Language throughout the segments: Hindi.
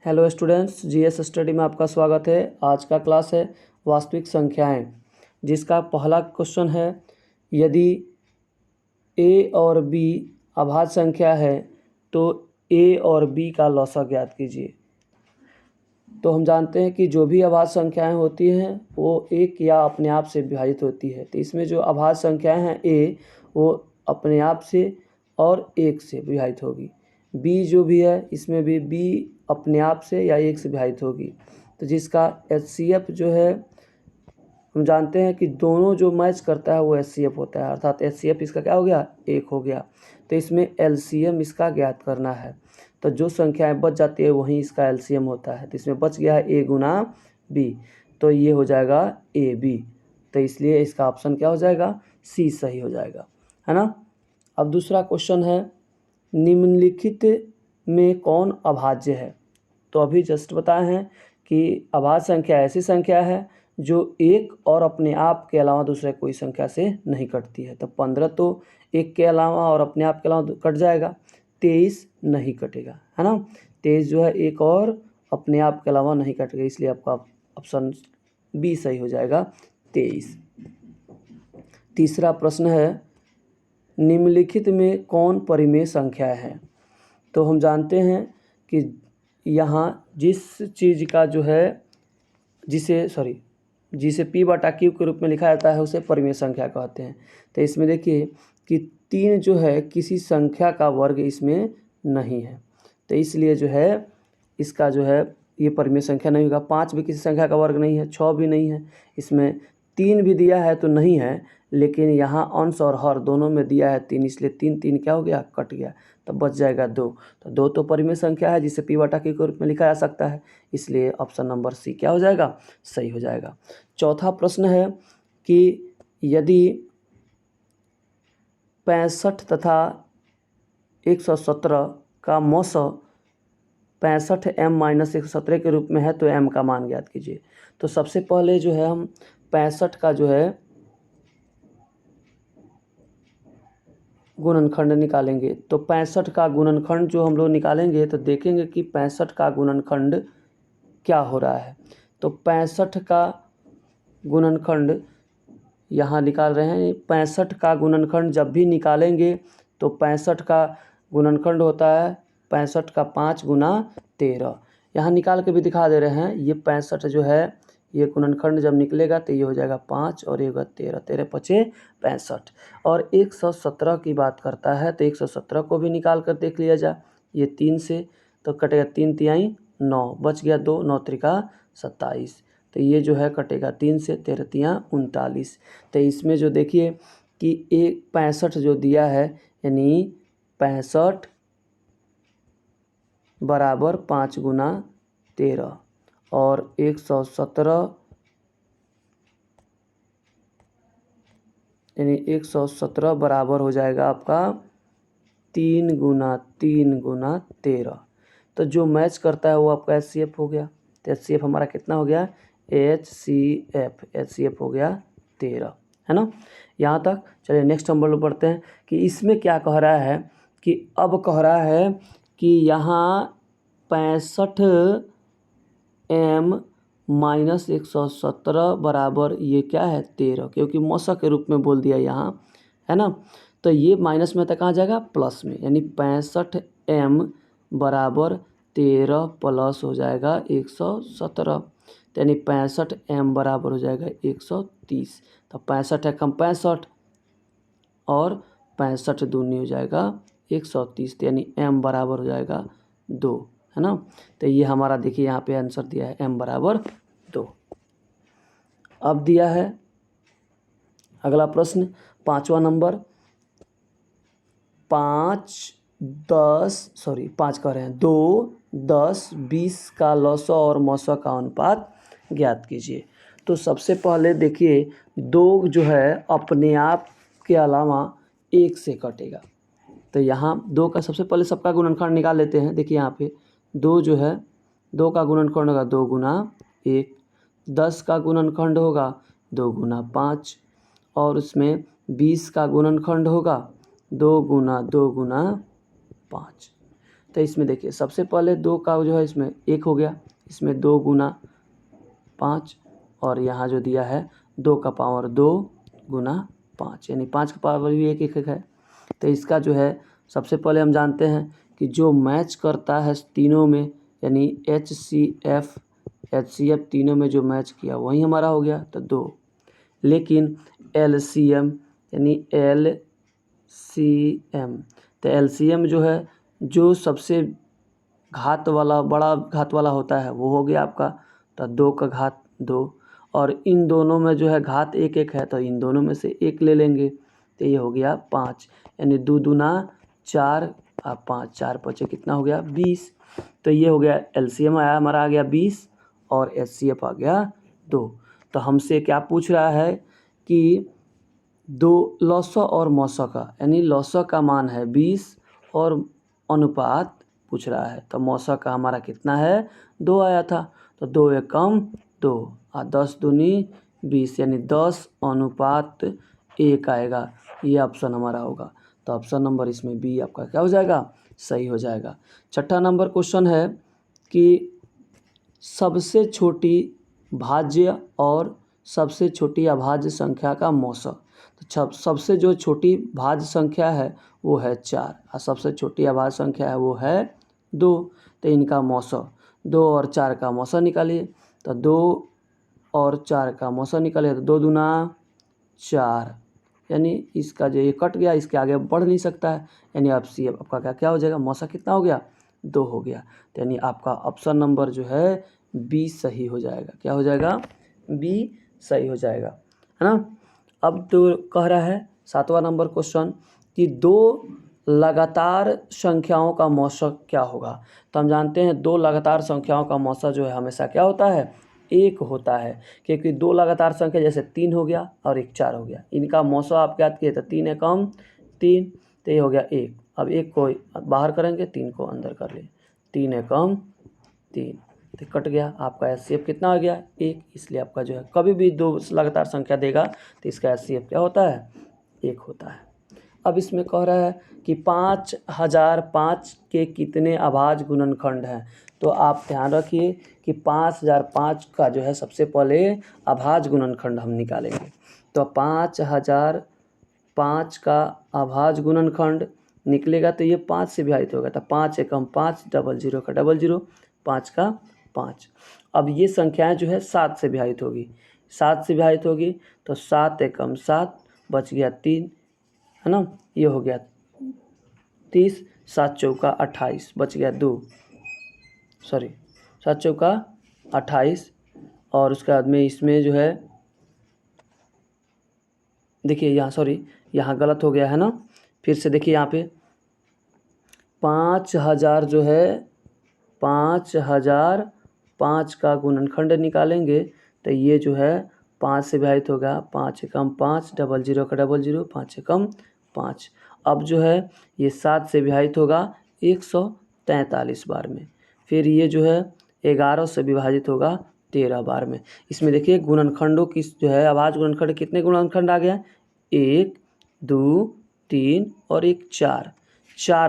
हेलो स्टूडेंट्स, जीएस स्टडी में आपका स्वागत है। आज का क्लास है वास्तविक संख्याएं, जिसका पहला क्वेश्चन है, यदि ए और बी अभाज्य संख्या है तो ए और बी का लॉसा ज्ञात कीजिए। तो हम जानते हैं कि जो भी अभाज्य संख्याएं होती हैं वो एक या अपने आप से विभाजित होती है। तो इसमें जो अभाज्य संख्याएं हैं ए, वो अपने आप से और एक से विभाजित होगी। बी जो भी है इसमें भी बी अपने आप से या एक से विभाजित होगी। तो जिसका एचसीएफ जो है, हम जानते हैं कि दोनों जो मैच करता है वो एचसीएफ होता है, अर्थात एचसीएफ इसका क्या हो गया, एक हो गया। तो इसमें एलसीएम इसका ज्ञात करना है। तो जो संख्याएं बच जाती है वहीं इसका एलसीएम होता है। तो इसमें बच गया है ए गुना बी, तो ये हो जाएगा ए बी। तो इसलिए इसका ऑप्शन क्या हो जाएगा, सी सही हो जाएगा, है ना। अब दूसरा क्वेश्चन है, निम्नलिखित में कौन अभाज्य है। तो अभी जस्ट बताए हैं कि अभाज्य संख्या ऐसी संख्या है जो एक और अपने आप के अलावा दूसरे कोई संख्या से नहीं कटती है। तो 15 तो एक के अलावा और अपने आप के अलावा कट जाएगा, 23 नहीं कटेगा, है ना। 23 जो है एक और अपने आप के अलावा नहीं कटेगा, इसलिए आपका ऑप्शन बी सही हो जाएगा, 23। तीसरा प्रश्न है, निम्नलिखित में कौन परिमेय संख्या है। तो हम जानते हैं कि यहाँ जिस चीज़ का जो है जिसे पी बटा क्यू के रूप में लिखा जाता है उसे परिमेय संख्या कहते हैं। तो इसमें देखिए कि 3 जो है किसी संख्या का वर्ग इसमें नहीं है, तो इसलिए जो है इसका जो है ये परिमेय संख्या नहीं होगा। 5 भी किसी संख्या का वर्ग नहीं है, 6 भी नहीं है, इसमें 3 भी दिया है तो नहीं है, लेकिन यहाँ अंश और हर दोनों में दिया है 3, इसलिए 3 3 क्या हो गया, कट गया, तो बच जाएगा 2। तो 2 तो परिमेय संख्या है जिसे पी बटा क्यू के रूप में लिखा जा सकता है, इसलिए ऑप्शन नंबर सी क्या हो जाएगा, सही हो जाएगा। चौथा प्रश्न है कि यदि 65 तथा 117 का मौस 65m-117 के रूप में है तो m का मान ज्ञात कीजिए। तो सबसे पहले जो है हम 65 का जो है गुणनखंड निकालेंगे। तो 65 का गुणनखंड जो हम लोग निकालेंगे तो देखेंगे कि 65 का गुणनखंड क्या हो रहा है। तो 65 का गुणनखंड यहाँ निकाल रहे हैं। 65 का गुणनखंड जब भी निकालेंगे तो 65 का गुणनखंड होता है 65 का 5 गुना 13। यहाँ निकाल के भी दिखा दे रहे हैं। ये 65 जो है ये गुणनखंड जब निकलेगा तो ये हो जाएगा 5 और ये होगा 13, 13 पचे 65। और 117 की बात करता है तो 117 को भी निकाल कर देख लिया जाए। ये 3 से तो कटेगा 3 तिहाई 9, बच गया 2, 9 त्रिका 27। तो ये जो है कटेगा 3 से, 13 तियाँ 39। तो इसमें जो देखिए कि 65 जो दिया है, यानी 65 बराबर 5 गुना 13 और 117 यानी 117 बराबर हो जाएगा आपका 3 गुना 3 गुना 13। तो जो मैच करता है वो आपका एचसीएफ हो गया। तो एचसीएफ हमारा कितना हो गया, एचसीएफ हो गया 13, है ना। यहाँ तक चलिए नेक्स्ट नंबर पर बढ़ते हैं कि इसमें क्या कह रहा है कि अब कह रहा है कि यहाँ 65m-117 बराबर ये क्या है 13, क्योंकि मौसा के रूप में बोल दिया यहाँ, है ना। तो ये माइनस में तक कहाँ जाएगा, प्लस में, यानी 65m बराबर 13 प्लस हो जाएगा 117, यानी 65m बराबर हो जाएगा 130। तो 65 एकम 65 और 65 दूनी हो जाएगा 130, यानी m बराबर हो जाएगा 2, है ना। तो ये हमारा देखिए यहाँ पे आंसर दिया है m बराबर 2। अब दिया है अगला प्रश्न 5वां नंबर, 2, 10, 20 का लौसा और मौसा का अनुपात ज्ञात कीजिए। तो सबसे पहले देखिए 2 जो है अपने आप के अलावा 1 से कटेगा। तो यहाँ 2 का सबसे पहले सबका गुणनखंड निकाल लेते हैं। देखिए यहाँ पे 2 जो है 2 का गुणनखंड होगा 2 गुना 1, 10 का गुणनखंड होगा 2 गुना 5 और उसमें 20 का गुणनखंड होगा 2 गुना 2 गुना 5। तो इसमें देखिए सबसे पहले 2 का जो है इसमें 1 हो गया, इसमें 2 गुना 5 और यहाँ जो दिया है 2 का पावर 2 गुना 5 यानी 5 का पावर भी 1 है। तो इसका जो है सबसे पहले हम जानते हैं कि जो मैच करता है तीनों में यानी HCF तीनों में जो मैच किया वही हमारा हो गया तो 2। लेकिन LCM यानी LCM तो LCM जो है जो सबसे घात वाला बड़ा घात वाला होता है वो हो गया आपका तो 2 का घात 2 और इन दोनों में जो है घात 1 है तो इन दोनों में से 1 ले लेंगे तो ये हो गया 5 यानी 2 दूना 4 और 5 4 5 कितना हो गया 20। तो ये हो गया LCM आया हमारा आ गया 20 और HCF आ गया 2। तो हमसे क्या पूछ रहा है कि लॉसा और मौसा का यानी लॉसा का मान है 20 और अनुपात पूछ रहा है तो मौसा का हमारा कितना है 2 आया था तो 2 एकम 2 और 10 दूनी 20 यानी 10 अनुपात 1 आएगा। ये ऑप्शन हमारा होगा तो ऑप्शन नंबर इसमें बी आपका क्या हो जाएगा सही हो जाएगा। छठा नंबर क्वेश्चन है कि सबसे छोटी भाज्य और सबसे छोटी अभाज्य संख्या का मौसा। तो सबसे जो छोटी भाज्य संख्या है वो है 4 और सबसे छोटी अभाज्य संख्या है वो है 2। तो इनका मौसा 2 और 4 का मौसा निकालिए तो 2 और 4 का मौसा निकालिए तो 2 दूना 4 यानी इसका जो ये कट गया इसके आगे बढ़ नहीं सकता है यानी अब सी आपका क्या हो जाएगा मौसा कितना हो गया 2 हो गया। तो यानी आपका ऑप्शन नंबर जो है बी सही हो जाएगा। क्या हो जाएगा बी सही हो जाएगा है ना। अब तो कह रहा है 7वां नंबर क्वेश्चन कि 2 लगातार संख्याओं का मौसा क्या होगा। तो हम जानते हैं 2 लगातार संख्याओं का मौसा जो है हमेशा क्या होता है 1 होता है क्योंकि 2 लगातार संख्या जैसे 3 हो गया और 1 4 हो गया इनका मौसा आप याद किए तो 3 एकम 3 तो ये हो गया 1। अब 1 को बाहर करेंगे 3 को अंदर कर लिए 3 एकम 3 तो कट गया आपका HCF कितना आ गया 1। इसलिए आपका जो है कभी भी 2 लगातार संख्या देगा तो इसका HCF क्या होता है 1 होता है। अब इसमें कह रहा है कि 5005 के कितने अभाज्य गुणनखंड हैं। तो आप ध्यान रखिए कि 5005 का जो है सबसे पहले अभाज्य गुणनखंड हम निकालेंगे। तो 5005 का अभाज्य गुणनखंड निकलेगा तो ये 5 से विभाजित होगा तो 5 एकम 5 डबल 0 का डबल 0 5 का 5। अब ये संख्याएं जो है 7 से विभाजित होगी 7 से विभाजित होगी तो 7 एकम 7 बच गया 3 है ना। ये हो गया 30 7 चौका 28 बच गया 2 7 चौका 28 और उसके बाद में इसमें जो है देखिए यहाँ गलत हो गया है ना। फिर से देखिए यहाँ पे 5000 जो है 5005 का गुणनखंड निकालेंगे तो ये जो है 5 से विभाजित होगा 5 एकम 5 डबल 0 का डबल 0 5 एकम 5। अब जो है ये 7 से विभाजित होगा 143 बार में। फिर ये जो है 11 से विभाजित होगा 13 बार में। इसमें देखिए गुणनखंडों की जो है अभाज्य गुणनखंड कितने गुणनखंड आ गया 1 2 3 और 1 4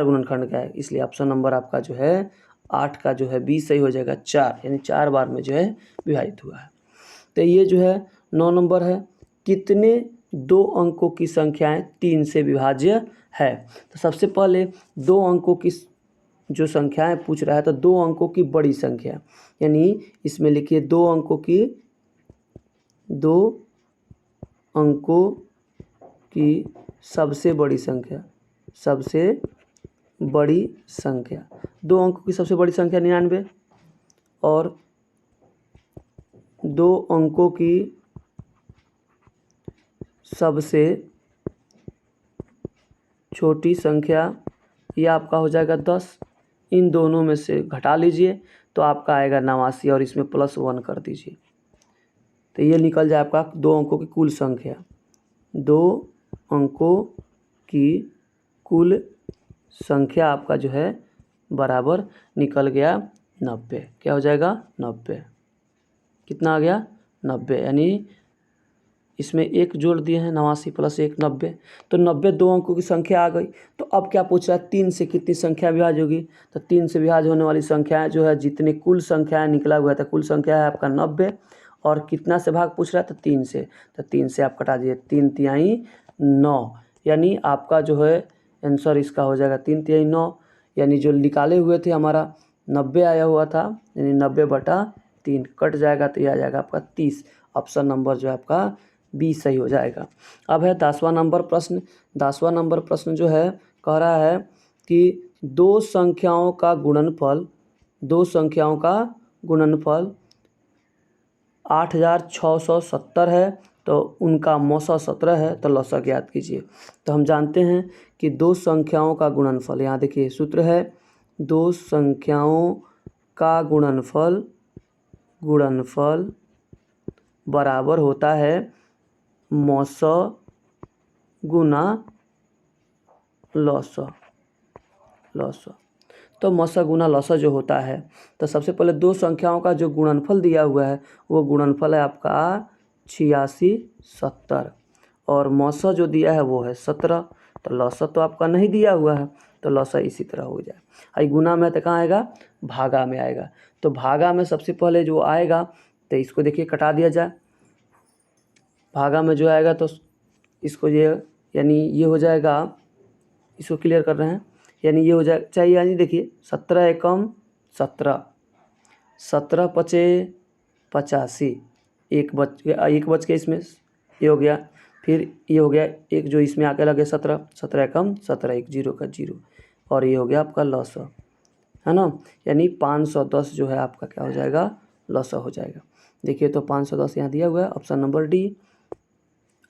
गुणनखंड का है। इसलिए ऑप्शन नंबर आपका जो है 8 का जो है बी सही हो जाएगा 4 यानी 4 बार में जो है विभाजित हुआ है। तो ये जो है 9 नंबर है कितने 2 अंकों की संख्याएं 3 से विभाज्य है। तो सबसे पहले 2 अंकों की जो संख्याएं पूछ रहा है तो 2 अंकों की बड़ी संख्या यानी इसमें लिखिए 2 अंकों की सबसे बड़ी संख्या 2 अंकों की सबसे बड़ी संख्या 99 और 2 अंकों की सबसे छोटी संख्या ये आपका हो जाएगा 10। इन दोनों में से घटा लीजिए तो आपका आएगा 89 और इसमें +1 कर दीजिए तो ये निकल जाए आपका 2 अंकों की कुल संख्या 2 अंकों की कुल संख्या आपका जो है बराबर निकल गया 90। क्या हो जाएगा 90 कितना आ गया 90 यानी इसमें 1 जोड़ दिए हैं, 89 + 1 90, तो 90 2 अंकों की संख्या आ गई। तो अब क्या पूछ रहा है, 3 से कितनी संख्या विभाज्य होगी, तो 3 से विभाज्य होने वाली संख्याएं जो है, जितनी कुल संख्याएं निकला हुआ था, कुल संख्या है आपका 90, और कितना से भाग पूछ रहा है, तो 3 से, तो 3 से आप कटा दीजिए, 3 तिहाई 9, यानी आपका जो है आंसर इसका हो जाएगा 3 तिहाई 9, यानी जो निकाले हुए थे हमारा 90 आया हुआ था, यानी 90/3 कट जाएगा, तो यह आ जाएगा आपका 30। ऑप्शन नंबर जो है आपका बी सही हो जाएगा। अब है 10वां नंबर प्रश्न। 10वां नंबर प्रश्न जो है कह रहा है कि दो संख्याओं का गुणनफल 8670 है, तो उनका मौसा 17 है, तो लौसा ज्ञात कीजिए। तो हम जानते हैं कि दो संख्याओं का गुणनफल, यहाँ देखिए सूत्र है, दो संख्याओं का गुणनफल बराबर होता है मौसा गुना लौसा। तो मौसा गुना लौसा जो होता है, तो सबसे पहले दो संख्याओं का जो गुणनफल दिया हुआ है, वो गुणनफल है आपका 8670, और मौसा जो दिया है वो है 17, तो लौसा तो आपका नहीं दिया हुआ है, तो लौसा इसी तरह हो जाए। आई गुना में तो कहाँ आएगा, भागा में आएगा। तो भागा में सबसे पहले जो आएगा, तो इसको देखिए कटा दिया जाए, भागा में जो आएगा तो इसको ये, यानी ये हो जाएगा, इसको क्लियर कर रहे हैं, यानी ये हो जाए चाहिए, यानी देखिए 17 एकम 17, 17 पचे 85, एक बच के इसमें ये हो गया, फिर ये हो गया एक जो इसमें आके लगे 17, 17 एकम 17, एक 0 का 0, और ये हो गया आपका लौसा, है ना, यानी 510 जो है आपका क्या हो जाएगा, लौसा हो जाएगा। देखिए तो 510 यहाँ दिया हुआ है, ऑप्शन नंबर डी।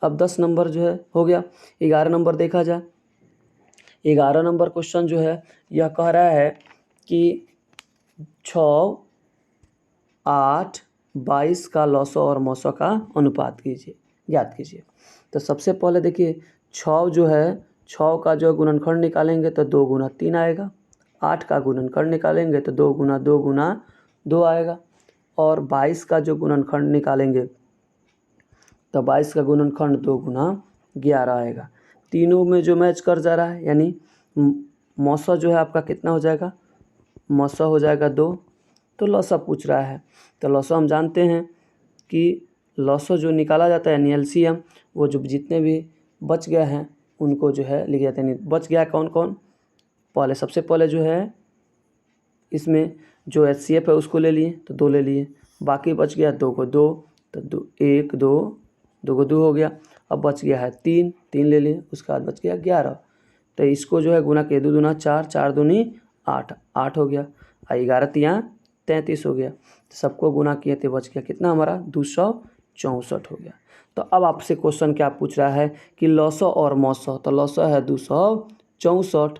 अब 10 नंबर जो है हो गया। 11 नंबर देखा जाए। 11 नंबर क्वेश्चन जो है यह कह रहा है कि 6, 8, 22 का लौसा और मौसा का अनुपात कीजिए, ज्ञात कीजिए। तो सबसे पहले देखिए 6 जो है, 6 का जो गुणनखंड निकालेंगे तो 2 गुना 3 आएगा, 8 का गुणनखंड निकालेंगे तो 2 गुना 2 गुना 2 आएगा, और 22 का जो गुणनखंड निकालेंगे तो 22 का गुणनखंड 2 गुना 11 आएगा। तीनों में जो मैच कर जा रहा है, यानी मौसा जो है आपका कितना हो जाएगा, मौसा हो जाएगा 2, तो लौसा पूछ रहा है। तो लौसा हम जानते हैं कि लौसा जो निकाला जाता है, यानी एलसीएम, वो जो जितने भी बच गए हैं उनको जो है लिख जाते हैं। बच गया कौन कौन, पहले सबसे पहले जो है इसमें जो एचसीएफ है उसको ले लिए, तो 2 ले लिए, बाकी बच गया 2 को 2, तो 1 2 2 को 2 हो गया। अब बच गया है 3 3 ले लिए, उसके बाद बच गया 11, तो इसको जो है गुना के 2 दूना 4, 4 दूनी 8, 8 हो गया, 11 तियाँ 33 हो गया, तो सबको गुना किए थे, बच गया कितना हमारा 264 हो गया। तो अब आपसे क्वेश्चन क्या पूछ रहा है कि लौसा और मौसा, तो लौसा है 264,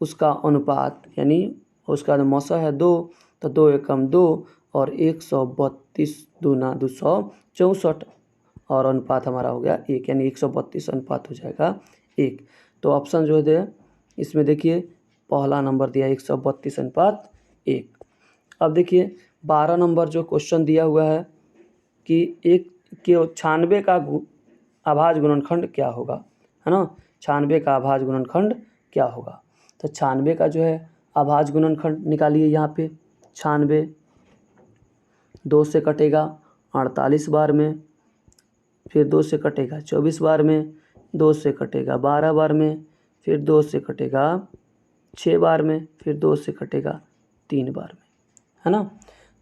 उसका अनुपात, यानी उसका मौसा है 2, तो 2 एकम 2, और 132 दूना 264, और अनुपात हमारा हो गया 1, यानी 132 अनुपात हो जाएगा 1। तो ऑप्शन जो है इसमें देखिए पहला नंबर दिया 132 अनुपात 1। अब देखिए 12 नंबर जो क्वेश्चन दिया हुआ है कि 96 का अभाज्य गुणनखंड क्या होगा, है ना, 96 का अभाज्य गुणनखंड क्या होगा। तो 96 का जो है अभाज्य गुणनखंड निकालिए, यहाँ पे 96 2 से कटेगा 48 बार में, फिर 2 से कटेगा 24 बार में, 2 से कटेगा 12 बार में, फिर 2 से कटेगा 6 बार में, फिर 2 से कटेगा 3 बार में, है ना।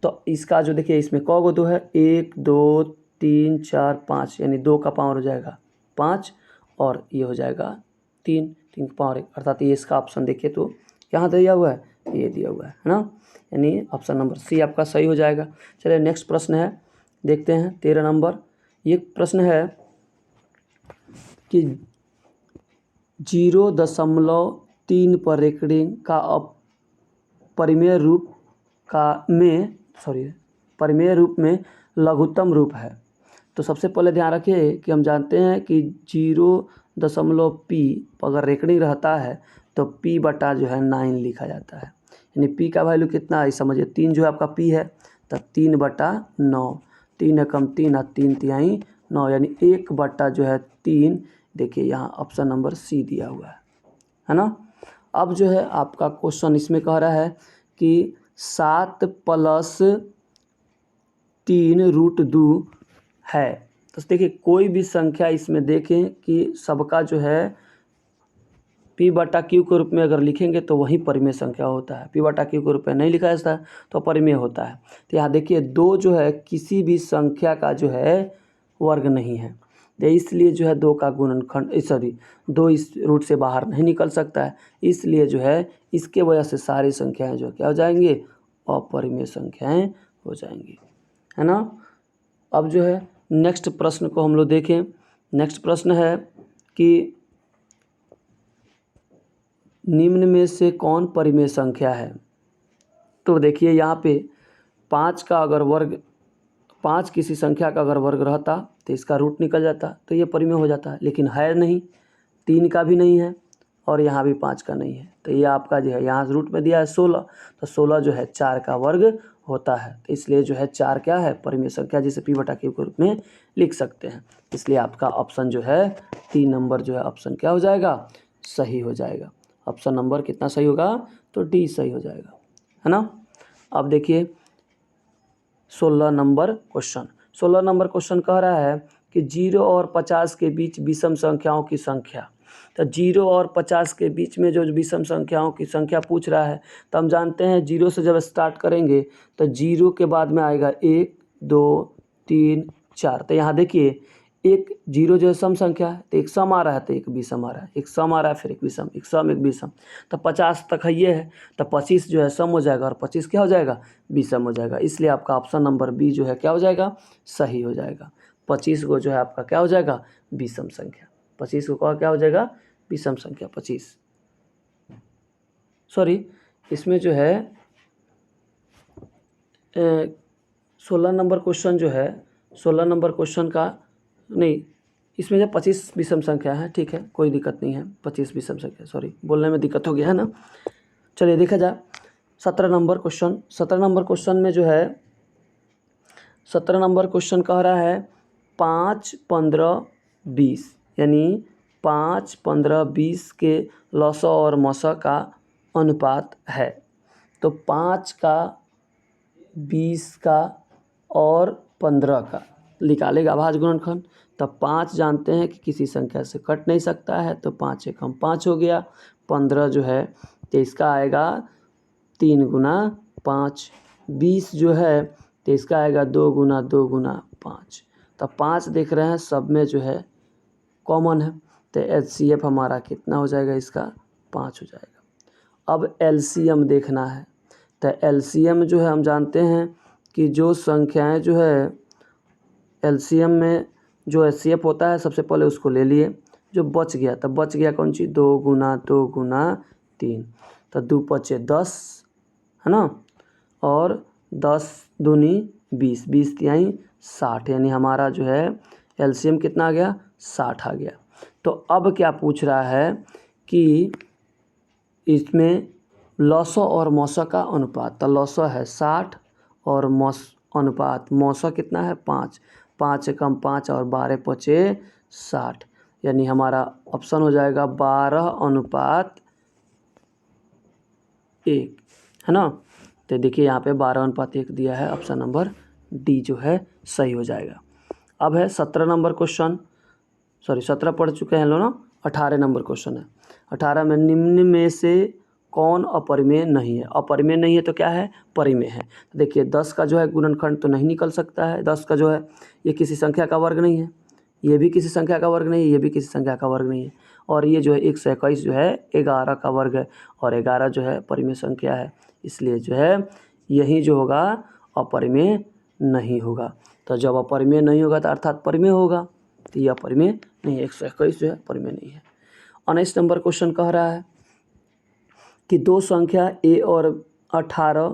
तो इसका जो देखिए इसमें कौ 2 है, 1 2 3 4 5, यानी 2 का पावर हो जाएगा 5, और ये हो जाएगा 3 3 का पावर 1, अर्थात ये इसका ऑप्शन देखिए तो यहाँ दिया हुआ है, ये दिया हुआ है ना, यानी ऑप्शन नंबर सी आपका सही हो जाएगा। चलिए नेक्स्ट प्रश्न है, देखते हैं 13 नंबर। ये प्रश्न है कि 0.3 पर रेकॉर्डिंग का परिमेय रूप में लघुत्तम रूप है। तो सबसे पहले ध्यान रखिए कि हम जानते हैं कि 0.p अगर रेकॉर्डिंग रहता है तो p बटा जो है 9 लिखा जाता है, यानी p का वैल्यू कितना है समझिए, 3 जो है आपका p है, तो 3/9, 3 एकम 3 और 3 तिहाई 9 यानी 1/3। देखिए यहाँ ऑप्शन नंबर सी दिया हुआ है ना। अब जो है आपका क्वेश्चन इसमें कह रहा है कि 7 + 3√2 है। तो देखिए कोई भी संख्या इसमें देखें कि सबका जो है P/Q के रूप में अगर लिखेंगे तो वही परिमेय संख्या होता है। P/Q के रूप में नहीं लिखा जाता तो परिमेय होता है। तो यहाँ देखिए 2 जो है किसी भी संख्या का जो है वर्ग नहीं है, तो इसलिए जो है 2 का गुणनखंड 2 इस रूट से बाहर नहीं निकल सकता है, इसलिए जो है इसके वजह से सारी संख्याएं जो क्या हो जाएंगी, अपरिमेय संख्याएं हो जाएंगी, है ना। अब जो है नेक्स्ट प्रश्न को हम लोग देखें। नेक्स्ट प्रश्न है कि निम्न में से कौन परिमेय संख्या है। तो देखिए यहाँ पे 5 का अगर वर्ग 5 किसी संख्या का अगर वर्ग रहता तो इसका रूट निकल जाता तो ये परिमेय हो जाता है, लेकिन है नहीं, 3 का भी नहीं है और यहाँ भी 5 का नहीं है। तो ये आपका जो है यहाँ रूट में दिया है 16, तो 16 जो है 4 का वर्ग होता है, तो इसलिए जो है 4 क्या है, परिमेय संख्या, जिसे P/Q के रूप में लिख सकते हैं। इसलिए आपका ऑप्शन जो है 3 नंबर जो है ऑप्शन क्या हो जाएगा, सही हो जाएगा। ऑप्शन नंबर कितना सही होगा, तो डी सही हो जाएगा, है ना। अब देखिए 16 नंबर क्वेश्चन। 16 नंबर क्वेश्चन कह रहा है कि 0 और 50 के बीच विषम संख्याओं की संख्या। तो 0 और 50 के बीच में जो विषम संख्याओं की संख्या पूछ रहा है, तो हम जानते हैं 0 से जब स्टार्ट करेंगे तो 0 के बाद में आएगा 1 2 3 4। तो यहाँ देखिए एक 0 जो है सम संख्या है, तो एक सम आ रहा है तो एक विषम आ रहा है, एक सम आ रहा है फिर एक विषम, एक सम एक विषम। तो 50 तक है ये है, तो 25 जो है सम हो जाएगा और 25 क्या हो जाएगा, विषम हो जाएगा। इसलिए आपका ऑप्शन नंबर बी जो है क्या हो जाएगा, सही हो जाएगा। 25 को जो है आपका क्या हो जाएगा, विषम संख्या। 25 को क्या हो जाएगा, विषम संख्या 25। सॉरी, इसमें जो है 16 नंबर क्वेश्चन जो है, 16 नंबर क्वेश्चन का नहीं, इसमें जो 25 विषम संख्या है, ठीक है कोई दिक्कत नहीं है, 25 विषम संख्या, सॉरी बोलने में दिक्कत हो गया है ना। चलिए देखा जाए 17 नंबर क्वेश्चन। 17 नंबर क्वेश्चन में जो है 17 नंबर क्वेश्चन कह रहा है 5 15 20, यानी 5 15 20 के लसा और मसा का अनुपात है। तो 5 का 20 का और 15 का निकालेगा अभाज्य गुणनखंड। तब 5 जानते हैं कि किसी संख्या से कट नहीं सकता है, तो 5 एकम 5 हो गया। 15 जो है तो इसका आएगा 3 गुना 5। 20 जो है तो इसका आएगा 2 गुना 2 गुना 5। तब 5 देख रहे हैं सब में जो है कॉमन है, तो HCF हमारा कितना हो जाएगा, इसका 5 हो जाएगा। अब LCM देखना है, तो LCM जो है हम जानते हैं कि जो संख्याएं जो है LCM में जो HCF होता है सबसे पहले उसको ले लिए, जो बच गया तब बच गया कौन सी, 2 गुना 2 गुना 3, तो 2 पचे 10, है ना, और 10 दूनी 20, 20 तिहाई 60, यानी हमारा जो है LCM कितना आ गया, 60 आ गया। तो अब क्या पूछ रहा है कि इसमें लसा और मौसा का अनुपात। तो लसा है 60 और अनुपात मौसा कितना है 5, 5 एकम 5 और 12 पचे 60, यानी हमारा ऑप्शन हो जाएगा 12:1, है ना। तो देखिए यहाँ पे 12:1 दिया है, ऑप्शन नंबर डी जो है सही हो जाएगा। अब है 17 नंबर क्वेश्चन, सॉरी 17 पढ़ चुके हैं लोग ना, 18 नंबर क्वेश्चन है। 18 में निम्न में से कौन अपरिमेय नहीं है। अपरिमेय नहीं है तो क्या है, परिमेय है। तो देखिए 10 का जो है गुणनखंड तो नहीं निकल सकता है, 10 का जो है ये किसी संख्या का वर्ग नहीं है, ये भी किसी संख्या का वर्ग नहीं है, ये भी किसी संख्या का वर्ग नहीं है, और ये जो है 121 जो है 11 का वर्ग है, और 11 जो है परिमेय संख्या है, इसलिए जो है यही जो होगा अपरिमेय नहीं होगा। तो जब अपरिमेय नहीं होगा तो अर्थात परिमेय होगा, तो यह परिमेय नहीं है, 121 जो है परिमेय नहीं है। 19 नंबर क्वेश्चन कह रहा है कि दो संख्या a और 18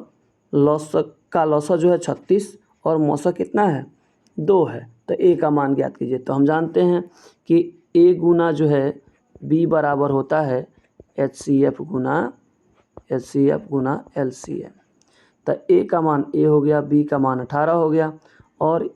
का लसा जो है 36 और मौसा कितना है 2 है, तो a का मान ज्ञात कीजिए। तो हम जानते हैं कि a गुना जो है b बराबर होता है HCF गुना LCM। तो a का मान a हो गया, b का मान 18 हो गया, और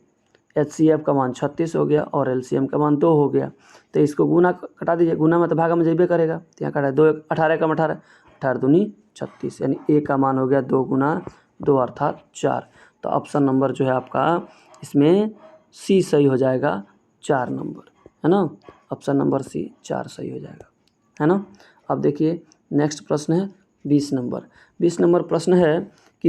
HCF का मान 36 हो गया और LCM का मान 2 हो गया। तो इसको गुना कटा दीजिए, गुना में तो भागा में जइबे करेगा, तो यहाँ कटा 2 18 कम 18 18 दूनी 36, यानी A का मान हो गया 2 गुना 2 अर्थात 4। तो ऑप्शन नंबर जो है आपका इसमें C सही हो जाएगा, 4 नंबर, है ना। ऑप्शन नंबर C 4 सही हो जाएगा, है ना। अब देखिए नेक्स्ट प्रश्न है 20 नंबर। 20 नंबर प्रश्न है कि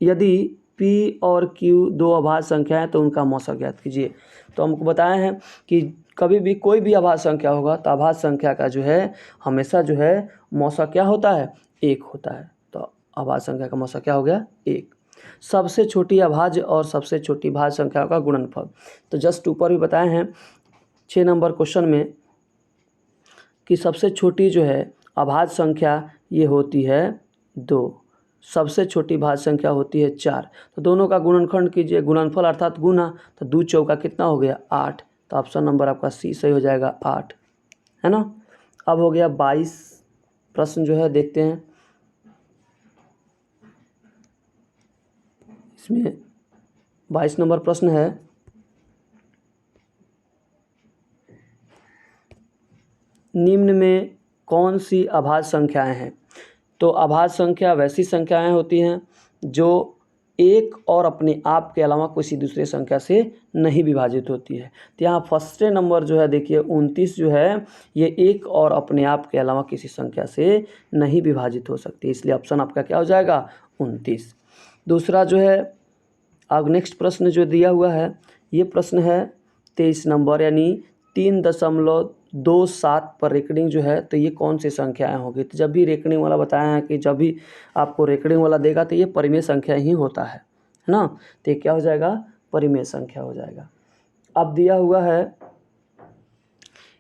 यदि P और Q दो अभाज्य संख्या है तो उनका मौसा ज्ञात कीजिए। तो हमको बताया है कि कभी भी कोई भी अभाज्य संख्या होगा तो अभाज्य संख्या का जो है हमेशा जो है मौसा क्या होता है, 1 होता है। तो अभाज्य संख्या का मौसा क्या हो गया, 1। सबसे छोटी अभाज्य और सबसे छोटी भाज्य संख्या का गुणनफल, तो जस्ट ऊपर भी बताए हैं 6 नंबर क्वेश्चन में कि सबसे छोटी जो है अभाज्य संख्या ये होती है 2, सबसे छोटी भाज्य संख्या होती है 4। तो दोनों का गुणनखंड कीजिए, गुणनफल अर्थात गुना, तो 2 चौका कितना हो गया 8। तो ऑप्शन नंबर आपका C सही हो जाएगा 8, है ना। अब हो गया 22 प्रश्न जो है देखते हैं। इसमें 22 नंबर प्रश्न है निम्न में कौन सी अभाज्य संख्याएं हैं। तो अभाज्य संख्या वैसी संख्याएं होती हैं जो एक और अपने आप के अलावा किसी दूसरे संख्या से नहीं विभाजित होती है। तो यहाँ फर्स्ट नंबर जो है देखिए 29 जो है ये एक और अपने आप के अलावा किसी संख्या से नहीं विभाजित हो सकती, इसलिए ऑप्शन आपका क्या हो जाएगा 29। दूसरा जो है अब नेक्स्ट प्रश्न जो दिया हुआ है ये प्रश्न है 23 नंबर, यानी 3.27 पर रेकडिंग जो है तो ये कौन सी संख्याएं होगी। तो जब भी रेकडिंग वाला बताया है कि जब भी आपको रेकडिंग वाला देगा तो ये परिमेय संख्या ही होता है ना। तो ये क्या हो जाएगा, परिमेय संख्या हो जाएगा। अब दिया हुआ है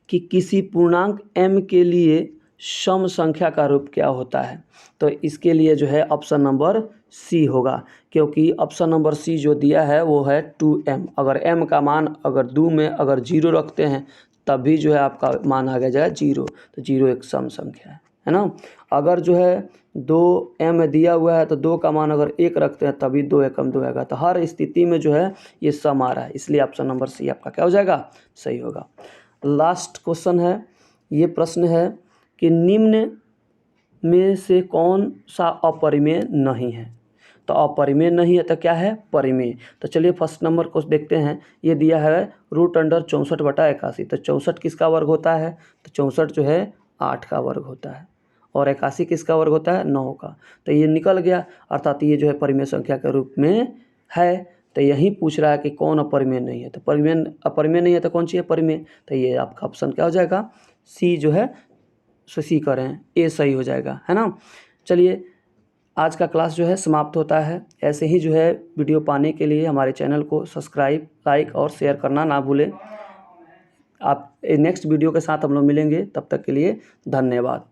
कि किसी पूर्णांक m के लिए सम संख्या का रूप क्या होता है। तो इसके लिए जो है ऑप्शन नंबर C होगा, क्योंकि ऑप्शन नंबर C जो दिया है वो है 2m। अगर m का मान अगर 2 में अगर 0 रखते हैं तब भी जो है आपका मान आ जाएगा 0, तो 0 एक सम संख्या है ना। अगर जो है 2m दिया हुआ है तो 2 का मान अगर 1 रखते हैं तभी 2 एकम 2 आएगा। तो हर स्थिति में जो है ये सम आ रहा है, इसलिए ऑप्शन नंबर C आपका क्या हो जाएगा, सही होगा। लास्ट क्वेश्चन है, ये प्रश्न है कि निम्न में से कौन सा अपरिमेय नहीं है। तो अपरिमेय नहीं है तो क्या है, परिमेय। तो चलिए फर्स्ट नंबर को देखते हैं। ये दिया है √64/81। तो 64 किसका वर्ग होता है, तो 64 जो है 8 का वर्ग होता है, और 81 किसका वर्ग होता है, 9 का। तो ये निकल गया, अर्थात ये जो है परिमेय संख्या के रूप में है। तो यही पूछ रहा है कि कौन अपरिमेय नहीं है। तो अपरिमेय नहीं है तो कौन सी है, परिमेय। तो ये आपका ऑप्शन क्या हो जाएगा, C जो है सो C करें, A सही हो जाएगा, है ना। चलिए आज का क्लास जो है समाप्त होता है। ऐसे ही जो है वीडियो पाने के लिए हमारे चैनल को सब्सक्राइब, लाइक और शेयर करना ना भूलें। आप नेक्स्ट वीडियो के साथ हम लोग मिलेंगे, तब तक के लिए धन्यवाद।